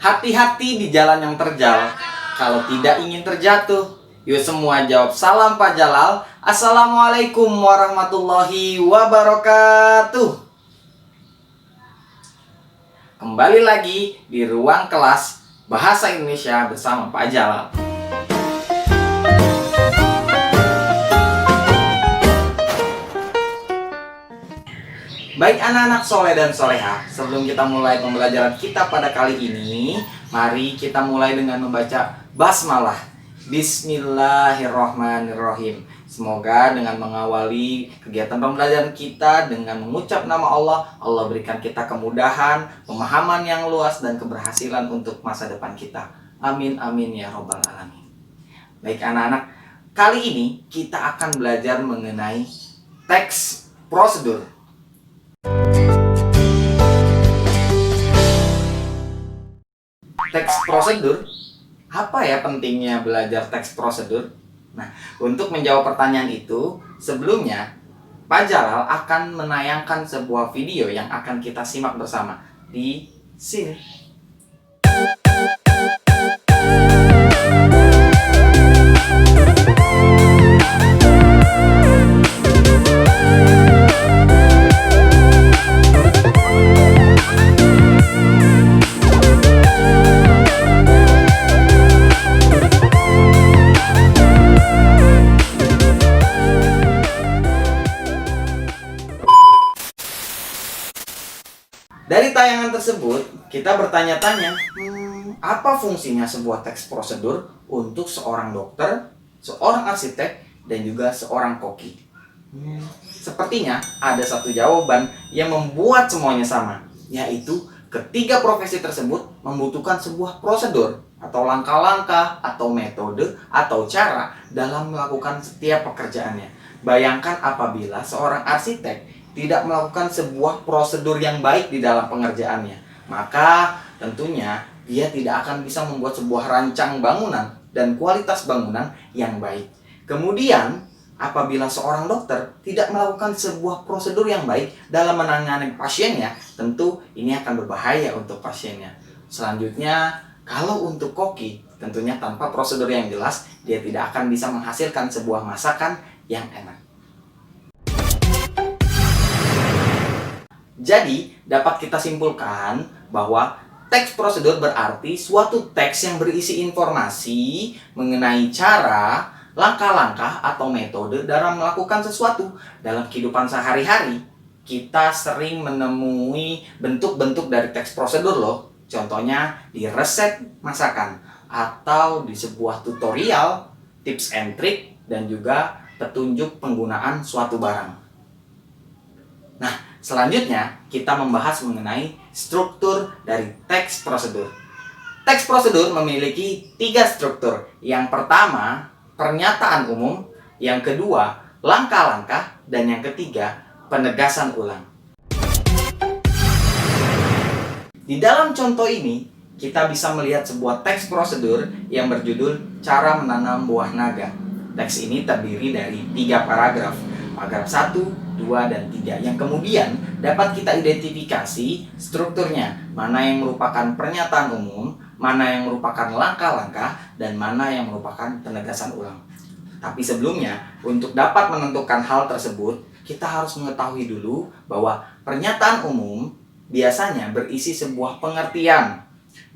Hati-hati di jalan yang terjal, kalau tidak ingin terjatuh. Yuk semua jawab salam Pak Jalal. Assalamualaikum warahmatullahi wabarakatuh. Kembali lagi di ruang kelas Bahasa Indonesia bersama Pak Jalal. Baik anak-anak soleh dan soleha, sebelum kita mulai pembelajaran kita pada kali ini, mari kita mulai dengan membaca basmalah. Bismillahirrahmanirrahim. Semoga dengan mengawali kegiatan pembelajaran kita dengan mengucap nama Allah, Allah berikan kita kemudahan, pemahaman yang luas, dan keberhasilan untuk masa depan kita. Amin amin ya robbal alamin. Baik anak-anak, kali ini kita akan belajar mengenai teks prosedur. Teks prosedur, apa ya pentingnya belajar teks prosedur? Nah, untuk menjawab pertanyaan itu, sebelumnya Pak Jalal akan menayangkan sebuah video yang akan kita simak bersama di sini. Dari tayangan tersebut, kita bertanya-tanya, apa fungsinya sebuah teks prosedur untuk seorang dokter, seorang arsitek, dan juga seorang koki? Sepertinya ada satu jawaban yang membuat semuanya sama, yaitu ketiga profesi tersebut membutuhkan sebuah prosedur atau langkah-langkah atau metode atau cara dalam melakukan setiap pekerjaannya. Bayangkan apabila seorang arsitek tidak melakukan sebuah prosedur yang baik di dalam pengerjaannya, maka tentunya dia tidak akan bisa membuat sebuah rancang bangunan dan kualitas bangunan yang baik. Kemudian, apabila seorang dokter tidak melakukan sebuah prosedur yang baik dalam menangani pasiennya, tentu ini akan berbahaya untuk pasiennya. Selanjutnya, kalau untuk koki, tentunya tanpa prosedur yang jelas, dia tidak akan bisa menghasilkan sebuah masakan yang enak. Jadi, dapat kita simpulkan bahwa teks prosedur berarti suatu teks yang berisi informasi mengenai cara, langkah-langkah, atau metode dalam melakukan sesuatu. Dalam kehidupan sehari-hari, kita sering menemui bentuk-bentuk dari teks prosedur loh. Contohnya di resep masakan, atau di sebuah tutorial, tips and trick, dan juga petunjuk penggunaan suatu barang. Nah, selanjutnya kita membahas mengenai struktur dari teks prosedur. Teks prosedur memiliki 3 struktur. Yang pertama, pernyataan umum. Yang kedua, langkah-langkah. Dan yang ketiga, penegasan ulang. Di dalam contoh ini, kita bisa melihat sebuah teks prosedur yang berjudul Cara Menanam Buah Naga. Teks ini terdiri dari 3 paragraf. Paragraf 1, 2, dan 3 yang kemudian dapat kita identifikasi strukturnya, mana yang merupakan pernyataan umum, mana yang merupakan langkah-langkah, dan mana yang merupakan penegasan ulang. Tapi sebelumnya, untuk dapat menentukan hal tersebut, kita harus mengetahui dulu bahwa pernyataan umum biasanya berisi sebuah pengertian,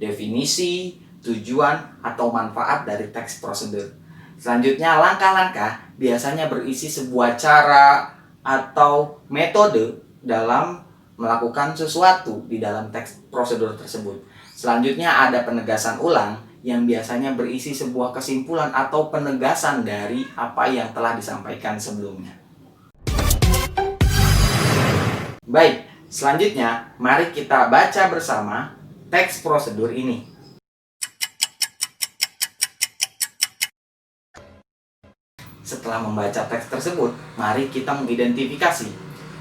definisi, tujuan, atau manfaat dari teks prosedur. Selanjutnya, langkah-langkah biasanya berisi sebuah cara atau metode dalam melakukan sesuatu di dalam teks prosedur tersebut. Selanjutnya ada penegasan ulang yang biasanya berisi sebuah kesimpulan atau penegasan dari apa yang telah disampaikan sebelumnya. Baik, selanjutnya mari kita baca bersama teks prosedur ini. Setelah membaca teks tersebut, mari kita mengidentifikasi.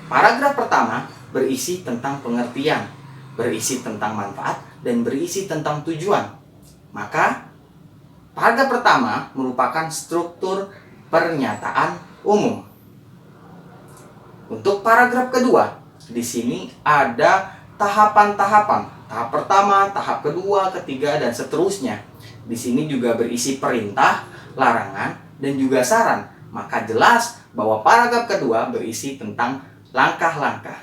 Paragraf pertama berisi tentang pengertian, berisi tentang manfaat, dan berisi tentang tujuan. Maka, paragraf pertama merupakan struktur pernyataan umum. Untuk paragraf kedua, di sini ada tahapan-tahapan. tahap pertama, tahap kedua, ketiga, dan seterusnya. Di sini juga berisi perintah, larangan, dan juga saran. Maka jelas bahwa paragraf kedua berisi tentang langkah-langkah.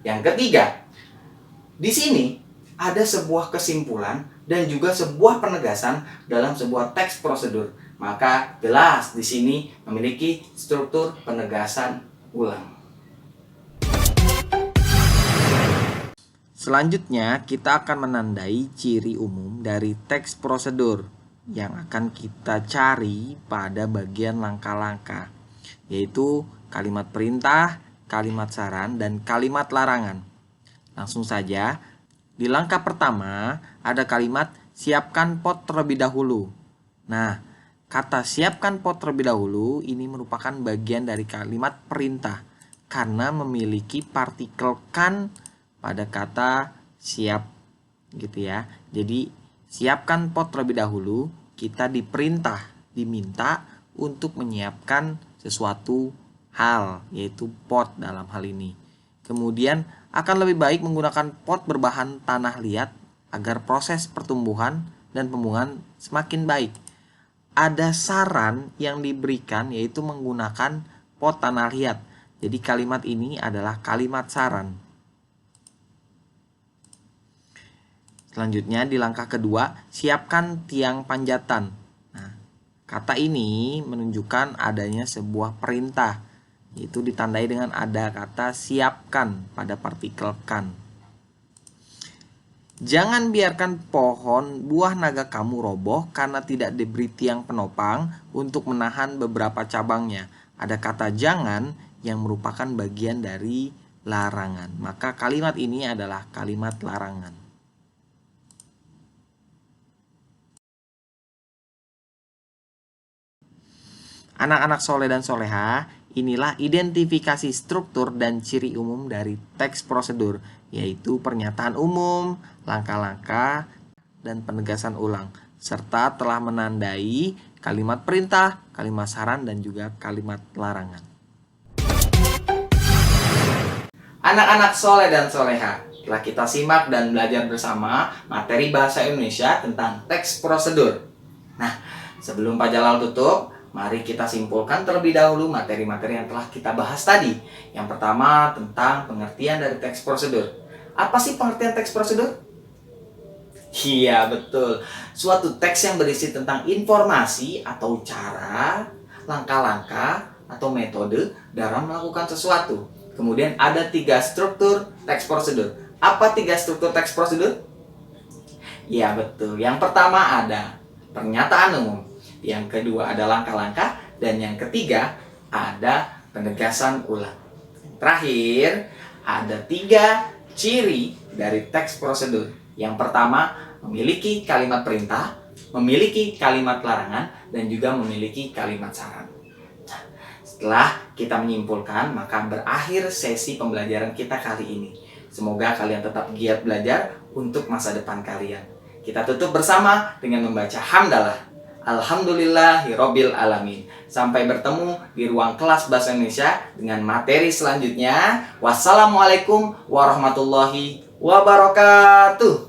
Yang ketiga, di sini ada sebuah kesimpulan dan juga sebuah penegasan dalam sebuah teks prosedur. Maka jelas di sini memiliki struktur penegasan ulang. Selanjutnya, kita akan menandai ciri umum dari teks prosedur yang akan kita cari pada bagian langkah-langkah, yaitu kalimat perintah, kalimat saran, dan kalimat larangan. Langsung saja, di langkah pertama ada kalimat siapkan pot terlebih dahulu. Nah, kata siapkan pot terlebih dahulu ini merupakan bagian dari kalimat perintah karena memiliki partikel kan pada kata siap gitu ya. Jadi siapkan pot terlebih dahulu, kita diminta untuk menyiapkan sesuatu hal, yaitu pot dalam hal ini. Kemudian akan lebih baik menggunakan pot berbahan tanah liat agar proses pertumbuhan dan pembuahan semakin baik. Ada saran yang diberikan yaitu menggunakan pot tanah liat. Jadi kalimat ini adalah kalimat saran. Selanjutnya di langkah kedua, siapkan tiang panjatan. Nah, kata ini menunjukkan adanya sebuah perintah, yaitu ditandai dengan ada kata siapkan pada partikel kan. Jangan biarkan pohon buah naga kamu roboh karena tidak diberi tiang penopang untuk menahan beberapa cabangnya. Ada kata jangan yang merupakan bagian dari larangan. Maka kalimat ini adalah kalimat larangan. Anak-anak soleh dan soleha, inilah identifikasi struktur dan ciri umum dari teks prosedur, yaitu pernyataan umum, langkah-langkah, dan penegasan ulang, serta telah menandai kalimat perintah, kalimat saran, dan juga kalimat larangan. Anak-anak soleh dan soleha, telah kita simak dan belajar bersama materi bahasa Indonesia tentang teks prosedur. Nah, sebelum Pak Jalal tutup, mari kita simpulkan terlebih dahulu materi-materi yang telah kita bahas tadi. Yang pertama tentang pengertian dari teks prosedur. Apa sih pengertian teks prosedur? Iya, betul. Suatu teks yang berisi tentang informasi atau cara, langkah-langkah, atau metode dalam melakukan sesuatu. Kemudian ada 3 struktur teks prosedur. Apa 3 struktur teks prosedur? Iya, betul. Yang pertama ada pernyataan umum. Yang kedua ada langkah-langkah, dan yang ketiga ada penegasan ulang. Terakhir, ada 3 ciri dari teks prosedur. Yang pertama, memiliki kalimat perintah, memiliki kalimat larangan, dan juga memiliki kalimat saran. Nah, setelah kita menyimpulkan, maka berakhir sesi pembelajaran kita kali ini. Semoga kalian tetap giat belajar untuk masa depan kalian. Kita tutup bersama dengan membaca hamdalah. Alhamdulillahirabbil alamin. Sampai bertemu di ruang kelas bahasa Indonesia dengan materi selanjutnya. Wassalamualaikum warahmatullahi wabarakatuh.